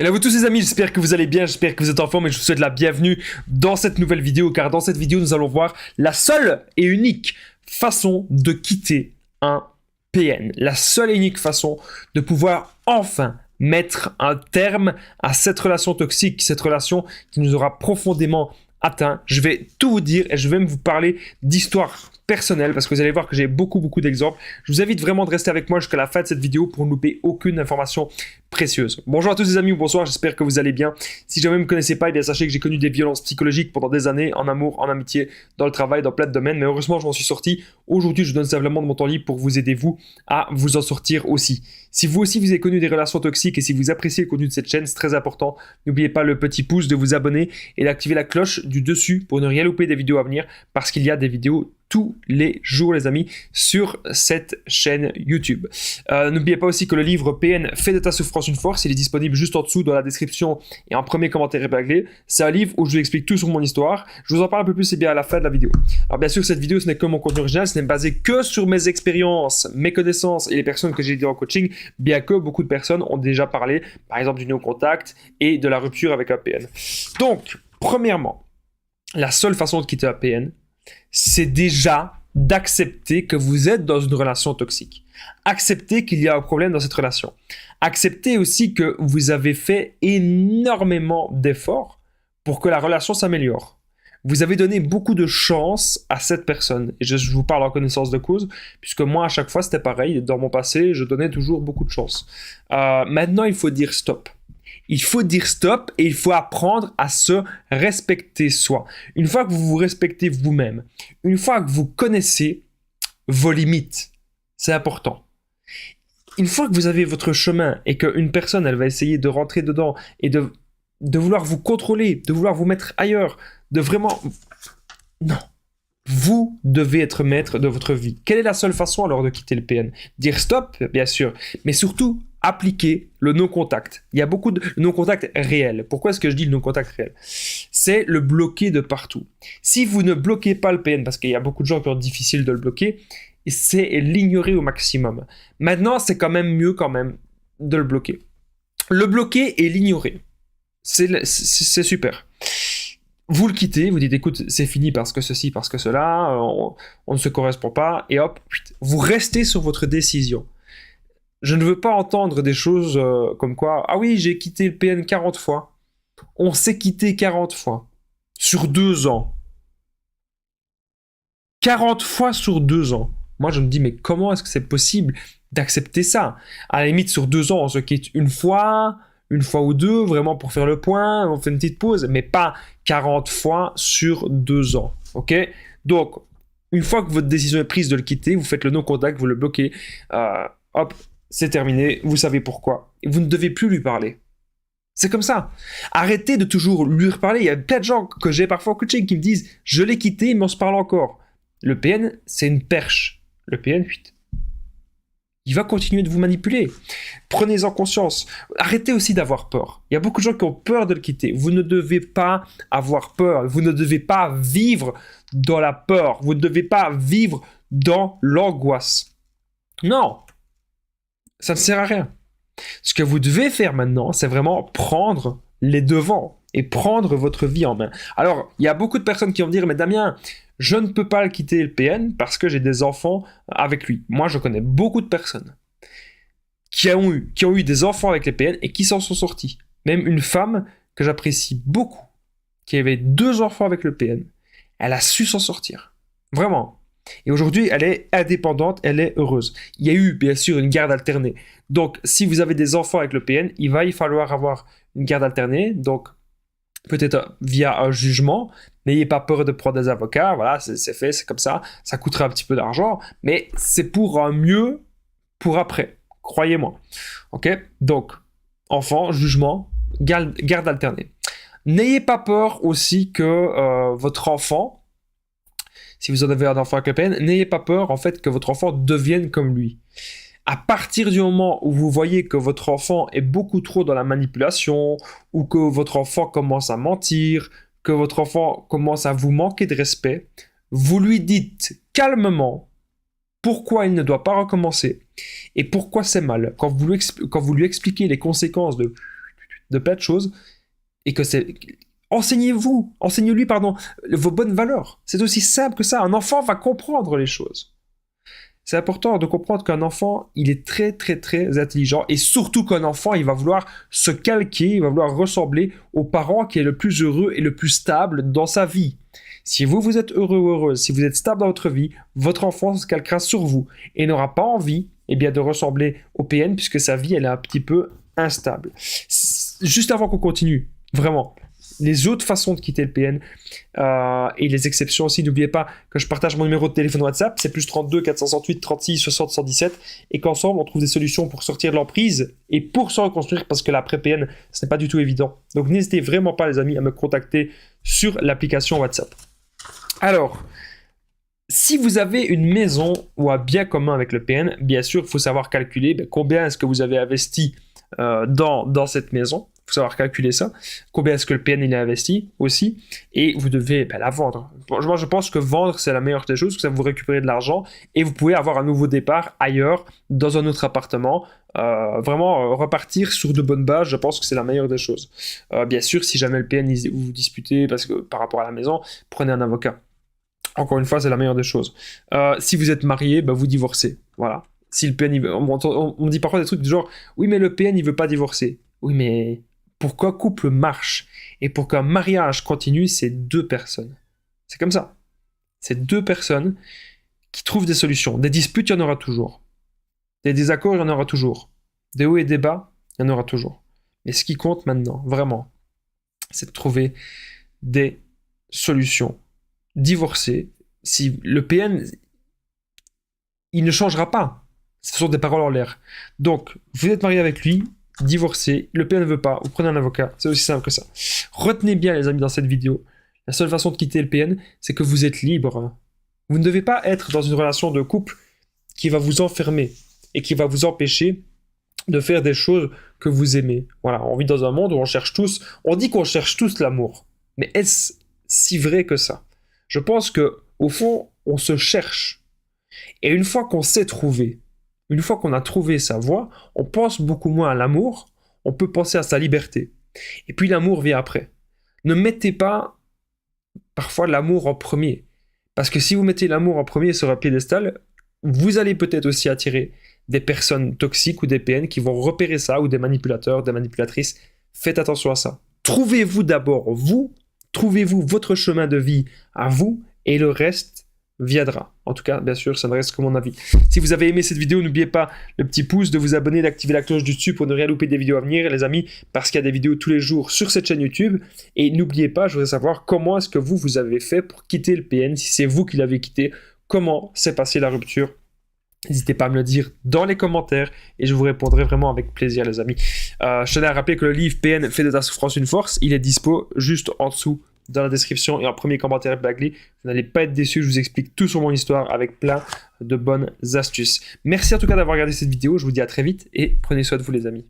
Hello à vous tous les amis, j'espère que vous allez bien, j'espère que vous êtes en forme et je vous souhaite la bienvenue dans cette nouvelle vidéo car dans cette vidéo nous allons voir la seule et unique façon de quitter un PN. La seule et unique façon de pouvoir enfin mettre un terme à cette relation toxique, cette relation qui nous aura profondément atteint. Je vais tout vous dire et je vais même vous parler d'histoires personnelles parce que vous allez voir que j'ai beaucoup d'exemples. Je vous invite vraiment de rester avec moi jusqu'à la fin de cette vidéo pour ne louper aucune information précieuse. Bonjour à tous les amis ou bonsoir, j'espère que vous allez bien. Si jamais vous ne me connaissez pas, eh bien sachez que j'ai connu des violences psychologiques pendant des années, en amour, en amitié, dans le travail, dans plein de domaines, mais heureusement je m'en suis sorti. Aujourd'hui je donne simplement de mon temps libre pour vous aider vous à vous en sortir aussi. Si vous aussi vous avez connu des relations toxiques et si vous appréciez le contenu de cette chaîne, c'est très important, n'oubliez pas le petit pouce, de vous abonner et d'activer la cloche du dessus pour ne rien louper des vidéos à venir parce qu'il y a des vidéos tous les jours les amis sur cette chaîne YouTube. N'oubliez pas aussi que le livre PN fait de ta souffrance une force, il est disponible juste en dessous dans la description et en premier commentaire épinglé. C'est un livre où je vous explique tout sur mon histoire. Je vous en parle un peu plus et bien à la fin de la vidéo. Alors bien sûr cette vidéo ce n'est que mon contenu original, ce n'est basé que sur mes expériences, mes connaissances et les personnes que j'ai aidées en coaching, bien que beaucoup de personnes ont déjà parlé par exemple du no-contact et de la rupture avec un PN. Donc premièrement, la seule façon de quitter un PN, c'est déjà d'accepter que vous êtes dans une relation toxique. Accepter qu'il y a un problème dans cette relation. Accepter aussi que vous avez fait énormément d'efforts pour que la relation s'améliore. Vous avez donné beaucoup de chance à cette personne. Et je vous parle en connaissance de cause, puisque moi, à chaque fois, c'était pareil. Dans mon passé, je donnais toujours beaucoup de chance. Maintenant, il faut dire stop. Il faut dire stop et il faut apprendre à se respecter soi. Une fois que vous vous respectez vous-même, une fois que vous connaissez vos limites, c'est important. Une fois que vous avez votre chemin et qu'une personne, elle va essayer de rentrer dedans et de vouloir vous contrôler, de vouloir vous mettre ailleurs, de vraiment... Non. Vous devez être maître de votre vie. Quelle est la seule façon alors de quitter le PN? Dire stop, bien sûr, mais surtout appliquer le non-contact. Il y a beaucoup de non-contact réel. Pourquoi est-ce que je dis le non-contact réel? C'est le bloquer de partout. Si vous ne bloquez pas le PN, parce qu'il y a beaucoup de gens qui ont difficile de le bloquer, c'est l'ignorer au maximum. Maintenant, c'est quand même mieux de le bloquer. Le bloquer et l'ignorer, c'est super. Vous le quittez, vous dites écoute c'est fini parce que ceci, parce que cela, on ne se correspond pas, et hop, vous restez sur votre décision. Je ne veux pas entendre des choses comme quoi, ah oui j'ai quitté le PN 40 fois. On s'est quitté 40 fois, sur 2 ans. 40 fois sur 2 ans. Moi je me dis mais comment est-ce que c'est possible d'accepter ça? À la limite sur 2 ans on se quitte une fois ou deux, vraiment pour faire le point, on fait une petite pause, mais pas 40 fois sur 2 ans, ok? Donc, une fois que votre décision est prise de le quitter, vous faites le non-contact, vous le bloquez, hop, c'est terminé, vous savez pourquoi. Et vous ne devez plus lui parler. C'est comme ça. Arrêtez de toujours lui reparler. Il y a plein de gens que j'ai parfois en coaching qui me disent « Je l'ai quitté, mais on se parle encore ». Le PN, c'est une perche. Le PN, il va continuer de vous manipuler. Prenez-en conscience. Arrêtez aussi d'avoir peur. Il y a beaucoup de gens qui ont peur de le quitter. Vous ne devez pas avoir peur. Vous ne devez pas vivre dans la peur. Vous ne devez pas vivre dans l'angoisse. Non. Ça ne sert à rien. Ce que vous devez faire maintenant, c'est vraiment prendre les devants et prendre votre vie en main. Alors, il y a beaucoup de personnes qui vont me dire « Mais Damien, je ne peux pas le quitter le PN parce que j'ai des enfants avec lui. » Moi, je connais beaucoup de personnes qui ont eu des enfants avec les PN et qui s'en sont sortis. Même une femme que j'apprécie beaucoup, qui avait 2 enfants avec le PN, elle a su s'en sortir. Vraiment. Et aujourd'hui, elle est indépendante, elle est heureuse. Il y a eu, bien sûr, une garde alternée. Donc, si vous avez des enfants avec le PN, il va y falloir avoir une garde alternée. Donc, peut-être via un jugement. N'ayez pas peur de prendre des avocats. Voilà, c'est fait, c'est comme ça. Ça coûtera un petit peu d'argent, mais c'est pour un mieux pour après. Croyez-moi. Ok? Donc, enfant, jugement, garde alternée. N'ayez pas peur aussi que votre enfant, si vous en avez un enfant avec le PN, n'ayez pas peur en fait que votre enfant devienne comme lui. À partir du moment où vous voyez que votre enfant est beaucoup trop dans la manipulation, ou que votre enfant commence à mentir, que votre enfant commence à vous manquer de respect, vous lui dites calmement pourquoi il ne doit pas recommencer et pourquoi c'est mal. Quand vous lui expliquez les conséquences de de plein de choses, et que c'est... enseignez-lui, vos bonnes valeurs. C'est aussi simple que ça. Un enfant va comprendre les choses. C'est important de comprendre qu'un enfant, il est très, très, très intelligent, et surtout qu'un enfant, il va vouloir se calquer, il va vouloir ressembler au parent qui est le plus heureux et le plus stable dans sa vie. Si vous êtes heureux ou heureuse, si vous êtes stable dans votre vie, votre enfant se calquera sur vous et n'aura pas envie de ressembler au PN, puisque sa vie, elle est un petit peu instable. Juste avant qu'on continue, vraiment, les autres façons de quitter le PN et les exceptions aussi, n'oubliez pas que je partage mon numéro de téléphone WhatsApp, c'est plus 32 468 36 60 117, et qu'ensemble on trouve des solutions pour sortir de l'emprise et pour se reconstruire, parce que l'après-PN, ce n'est pas du tout évident. Donc n'hésitez vraiment pas, les amis, à me contacter sur l'application WhatsApp. Alors, si vous avez une maison ou un bien commun avec le PN, bien sûr, il faut savoir calculer combien est-ce que vous avez investi dans cette maison. Il faut savoir calculer ça. Combien est-ce que le PN il a investi aussi. Et vous devez la vendre. Moi, je pense que vendre, c'est la meilleure des choses, que ça vous récupérez de l'argent et vous pouvez avoir un nouveau départ ailleurs, dans un autre appartement. Vraiment repartir sur de bonnes bases, je pense que c'est la meilleure des choses. Bien sûr, si jamais le PN vous disputez parce que par rapport à la maison, prenez un avocat. Encore une fois, c'est la meilleure des choses. Si vous êtes marié, vous divorcez. Voilà. Si le PN, on me dit parfois des trucs du genre, oui, mais le PN, il veut pas divorcer. Oui, mais pour qu'un couple marche et pour qu'un mariage continue, c'est deux personnes. C'est comme ça. C'est deux personnes qui trouvent des solutions. Des disputes, il y en aura toujours. Des désaccords, il y en aura toujours. Des hauts et des bas, il y en aura toujours. Mais ce qui compte maintenant, vraiment, c'est de trouver des solutions. Divorcer, si le PN, il ne changera pas. Ce sont des paroles en l'air. Donc, vous êtes marié avec lui, divorcez, le PN ne veut pas, vous prenez un avocat, c'est aussi simple que ça. Retenez bien, les amis, dans cette vidéo, la seule façon de quitter le PN, c'est que vous êtes libre. Vous ne devez pas être dans une relation de couple qui va vous enfermer et qui va vous empêcher de faire des choses que vous aimez. Voilà, on vit dans un monde où on dit qu'on cherche tous l'amour. Mais est-ce si vrai que ça? Je pense que au fond, on se cherche. Et une fois qu'on s'est trouvé, une fois qu'on a trouvé sa voie, on pense beaucoup moins à l'amour, on peut penser à sa liberté. Et puis l'amour vient après. Ne mettez pas parfois l'amour en premier. Parce que si vous mettez l'amour en premier sur un piédestal, vous allez peut-être aussi attirer des personnes toxiques ou des PN qui vont repérer ça, ou des manipulateurs, des manipulatrices. Faites attention à ça. Trouvez-vous d'abord vous, trouvez-vous votre chemin de vie à vous, et le reste viendra. En tout cas, bien sûr, ça ne reste que mon avis. Si vous avez aimé cette vidéo, n'oubliez pas le petit pouce, de vous abonner, d'activer la cloche du dessus pour ne rien louper des vidéos à venir, les amis, parce qu'il y a des vidéos tous les jours sur cette chaîne YouTube. Et n'oubliez pas, je voudrais savoir comment est-ce que vous avez fait pour quitter le PN, si c'est vous qui l'avez quitté, comment s'est passée la rupture. N'hésitez pas à me le dire dans les commentaires et je vous répondrai vraiment avec plaisir, les amis. Je tenais à rappeler que le livre PN fait de ta souffrance une force, il est dispo juste en dessous dans la description et en premier commentaire épinglé. Vous n'allez pas être déçus, je vous explique tout sur mon histoire avec plein de bonnes astuces. Merci en tout cas d'avoir regardé cette vidéo, je vous dis à très vite et prenez soin de vous, les amis.